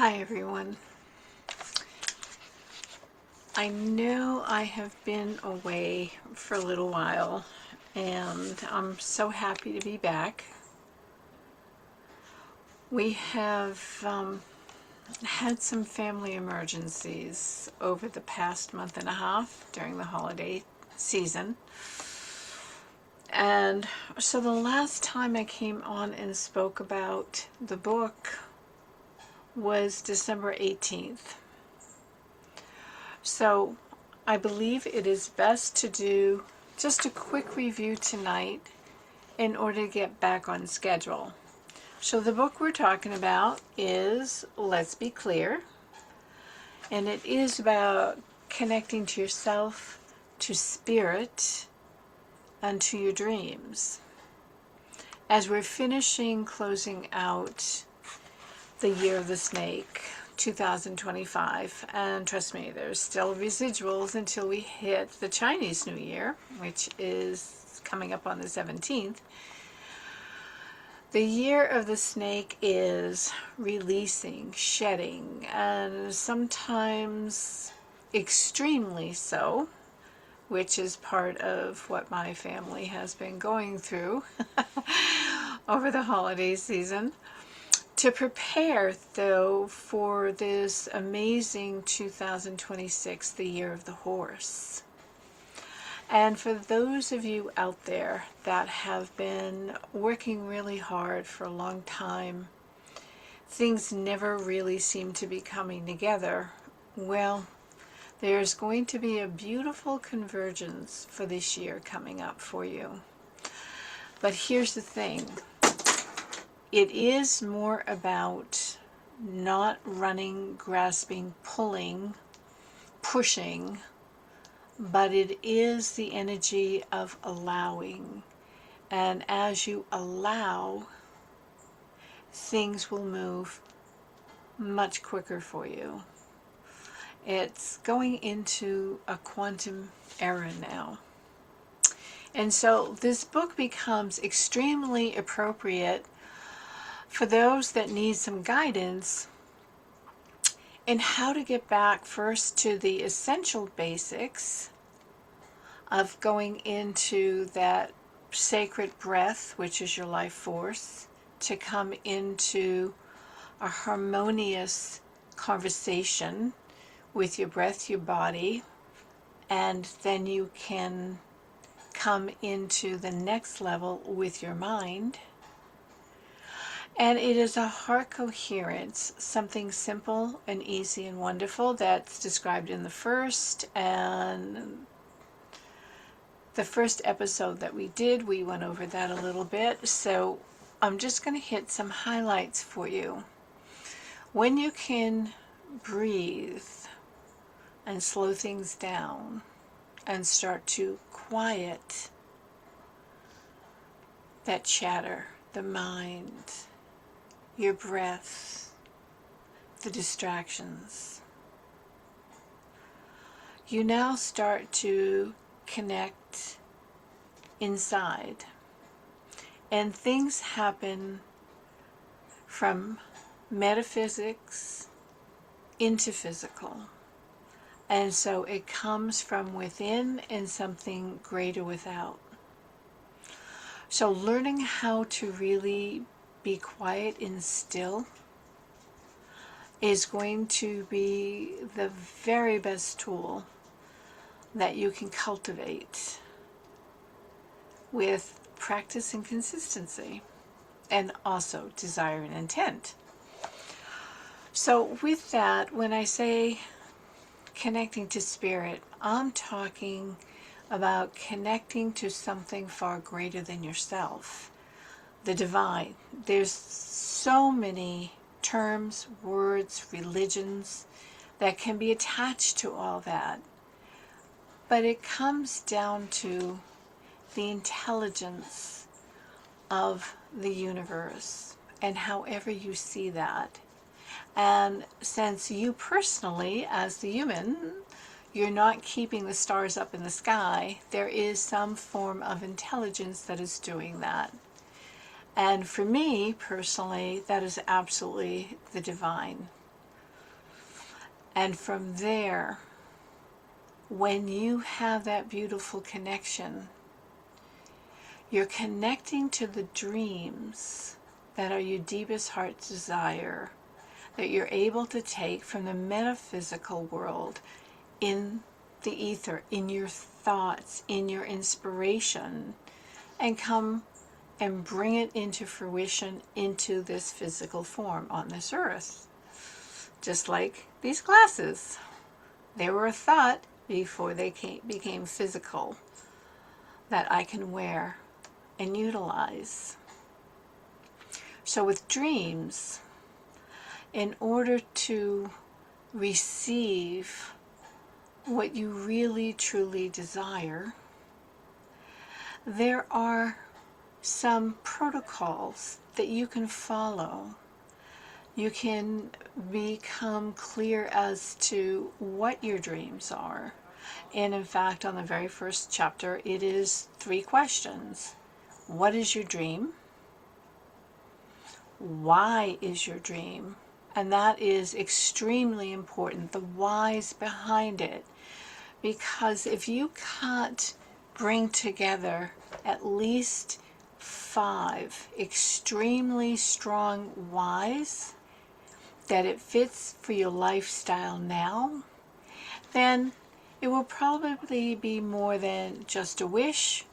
Hi everyone. I know I have been away for a little while and I'm so happy to be back. We have had some family emergencies over the past month and a half during the holiday season. And so the last time I came on and spoke about the book was December 18th. So I believe it is best to do just a quick review tonight in order to get back on schedule. So the book we're talking about is Let's Be Clear, and it is about connecting to yourself, to spirit, and to your dreams. As we're closing out the Year of the Snake, 2025, and trust me, there's still residuals until we hit the Chinese New Year, which is coming up on the 17th. The Year of the Snake is releasing, shedding, and sometimes extremely so, which is part of what my family has been going through over the holiday season. To prepare, though, for this amazing 2026, the Year of the Horse. And for those of you out there that have been working really hard for a long time, things never really seem to be coming together, well, there's going to be a beautiful convergence for this year coming up for you. But here's the thing. It is more about not running, grasping, pulling, pushing, but it is the energy of allowing. And as you allow, things will move much quicker for you. It's going into a quantum era now. And so this book becomes extremely appropriate for those that need some guidance in how to get back first to the essential basics of going into that sacred breath, which is your life force, to come into a harmonious conversation with your breath, your body, and then you can come into the next level with your mind. And it is a heart coherence, something simple and easy and wonderful that's described in the first episode that we did. We went over that a little bit. So I'm just going to hit some highlights for you. When you can breathe and slow things down and start to quiet that chatter, the mind, your breath, the distractions, you now start to connect inside, and things happen from metaphysics into physical. And so it comes from within and something greater without. So learning how to really be quiet and still is going to be the very best tool that you can cultivate with practice and consistency, and also desire and intent. So with that, when I say connecting to spirit, I'm talking about connecting to something far greater than yourself, the divine. There's so many terms, words, religions that can be attached to all that. But it comes down to the intelligence of the universe and however you see that. And since you personally, as the human, you're not keeping the stars up in the sky, there is some form of intelligence that is doing that. And for me, personally, that is absolutely the divine. And from there, when you have that beautiful connection, you're connecting to the dreams that are your deepest heart's desire, that you're able to take from the metaphysical world in the ether, in your thoughts, in your inspiration, and come and bring it into fruition into this physical form on this earth. Just like these glasses. They were a thought before they became physical that I can wear and utilize. So with dreams, in order to receive what you really truly desire, there are some protocols that you can follow. You can become clear as to what your dreams are. And in fact, on the very first chapter, it is 3 questions. What is your dream? Why is your dream? And that is extremely important, the whys behind it. Because if you can't bring together at least 5 extremely strong whys that it fits for your lifestyle now, then it will probably be more than just a wish,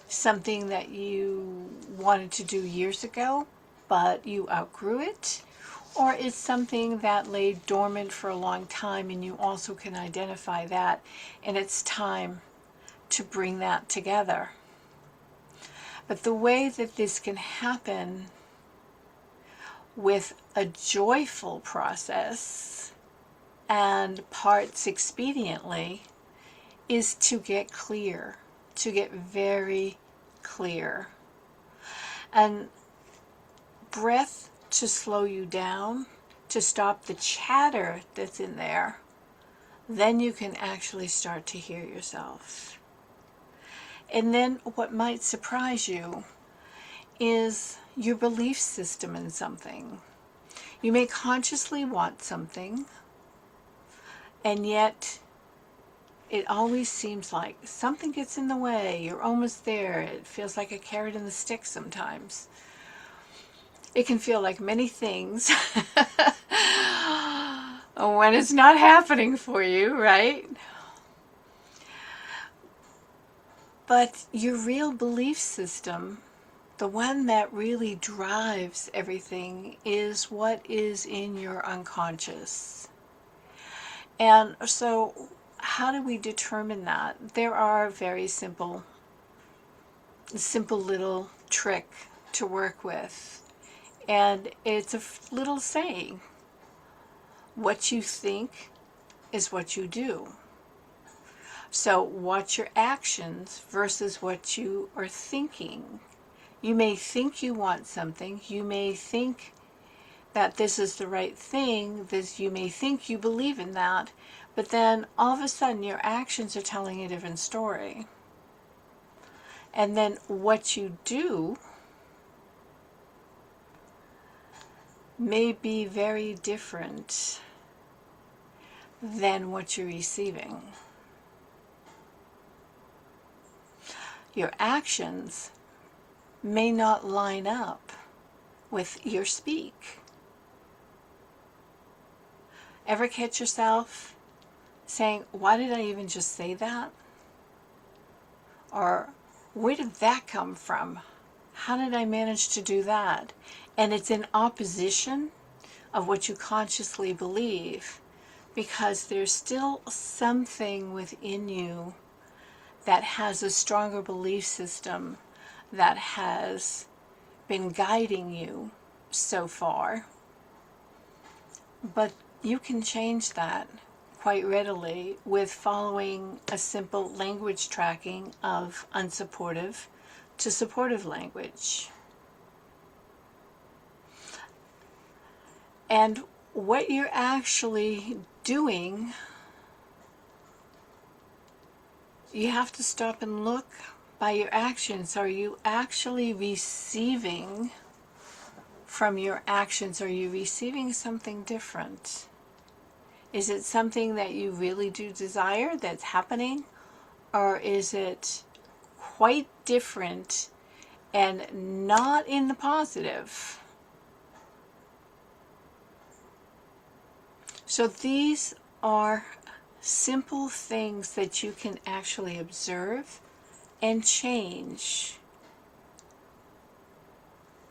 something that you wanted to do years ago, but you outgrew it, or it's something that lay dormant for a long time and you also can identify that, and it's time to bring that together. But the way that this can happen with a joyful process and parts expediently is to get clear, to get very clear. And breath to slow you down, to stop the chatter that's in there. Then you can actually start to hear yourself. And then what might surprise you is your belief system in something. You may consciously want something, and yet it always seems like something gets in the way. You're almost there. It feels like a carrot in the stick sometimes. It can feel like many things when it's not happening for you, right? But your real belief system, the one that really drives everything, is what is in your unconscious. And so how do we determine that? There are very simple little trick to work with. And it's a little saying, what you think is what you do. So watch your actions versus what you are thinking. You may think you want something. You may think that this is the right thing. You may think you believe in that. But then all of a sudden your actions are telling a different story. And then what you do may be very different than what you're receiving. Your actions may not line up with your speak. Ever catch yourself saying, why did I even just say that? Or where did that come from? How did I manage to do that? And it's in opposition of what you consciously believe, because there's still something within you that has a stronger belief system that has been guiding you so far. But you can change that quite readily with following a simple language tracking of unsupportive to supportive language. And what you're actually doing, you have to stop and look by your actions. Are you actually receiving from your actions? Are you receiving something different? Is it something that you really do desire that's happening? Or is it quite different and not in the positive? So these are simple things that you can actually observe and change.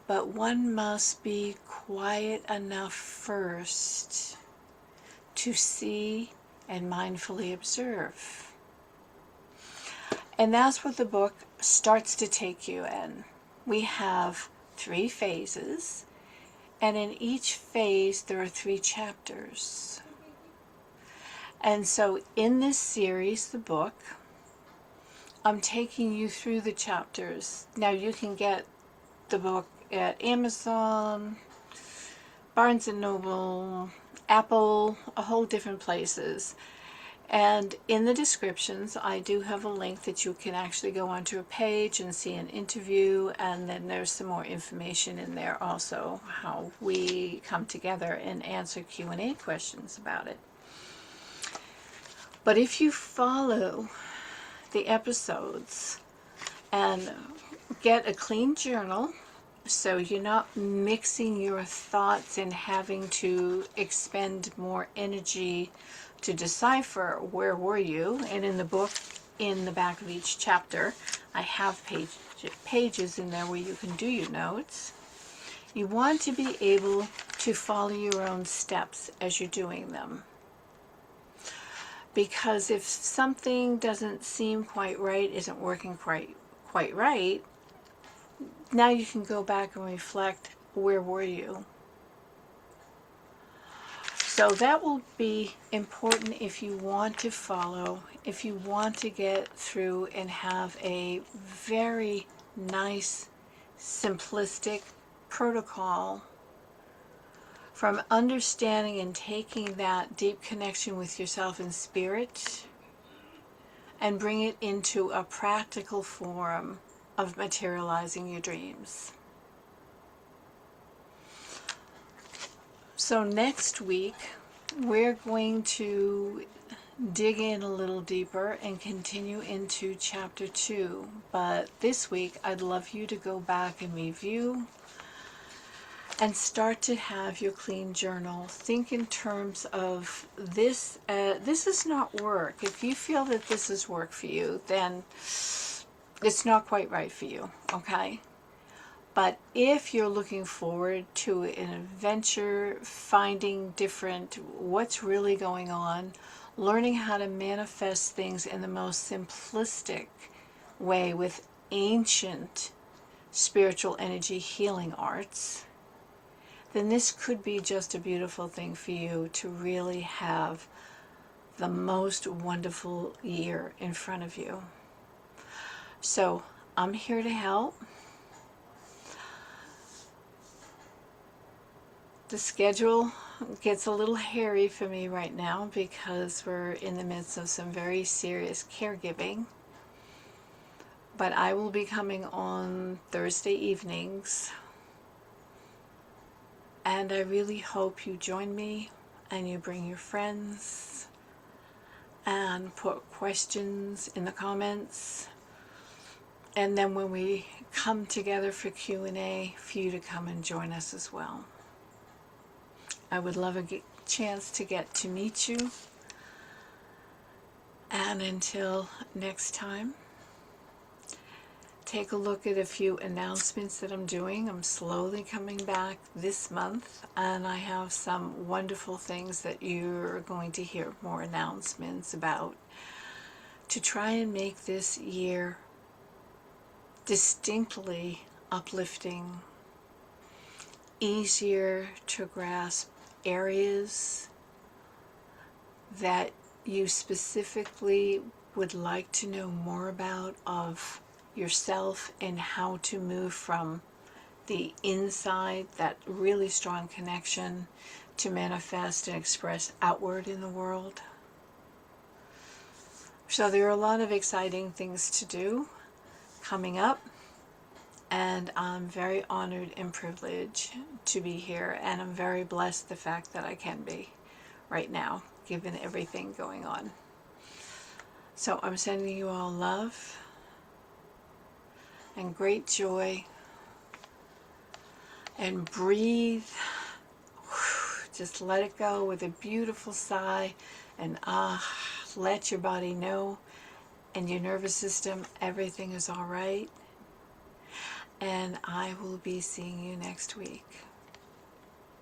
But one must be quiet enough first to see and mindfully observe. And that's what the book starts to take you in. We have 3 phases, and in each phase there are 3 chapters. And so in this series, the book, I'm taking you through the chapters. Now you can get the book at Amazon, Barnes & Noble, Apple, a whole different places. And in the descriptions, I do have a link that you can actually go onto a page and see an interview, and then there's some more information in there also, how we come together and answer Q&A questions about it. But if you follow the episodes and get a clean journal, so you're not mixing your thoughts and having to expend more energy to decipher where were you. And in the book, in the back of each chapter, I have pages in there where you can do your notes. You want to be able to follow your own steps as you're doing them. Because if something doesn't seem quite right, isn't working quite right, now you can go back and reflect, where were you? So that will be important if you want to follow, if you want to get through and have a very nice, simplistic protocol from understanding and taking that deep connection with yourself in spirit and bring it into a practical form of materializing your dreams. So next week, we're going to dig in a little deeper and continue into chapter 2. But this week, I'd love you to go back and review and start to have your clean journal. Think in terms of this. This is not work. If you feel that this is work for you, then it's not quite right for you, okay? But if you're looking forward to an adventure, finding different, what's really going on, learning how to manifest things in the most simplistic way with ancient spiritual energy healing arts, then this could be just a beautiful thing for you to really have the most wonderful year in front of you. So I'm here to help. The schedule gets a little hairy for me right now because we're in the midst of some very serious caregiving. But I will be coming on Thursday evenings. And I really hope you join me and you bring your friends and put questions in the comments. And then when we come together for Q&A, for you to come and join us as well. I would love a chance to get to meet you. And until next time, take a look at a few announcements that I'm doing. I'm slowly coming back this month, and I have some wonderful things that you're going to hear more announcements about to try and make this year distinctly uplifting, easier to grasp areas that you specifically would like to know more about of yourself and how to move from the inside, that really strong connection, to manifest and express outward in the world. So there are a lot of exciting things to do coming up, and I'm very honored and privileged to be here, and I'm very blessed the fact that I can be right now given everything going on. So I'm sending you all love and great joy, and breathe. Just let it go with a beautiful sigh, and let your body know and your nervous system everything is all right. And I will be seeing you next week.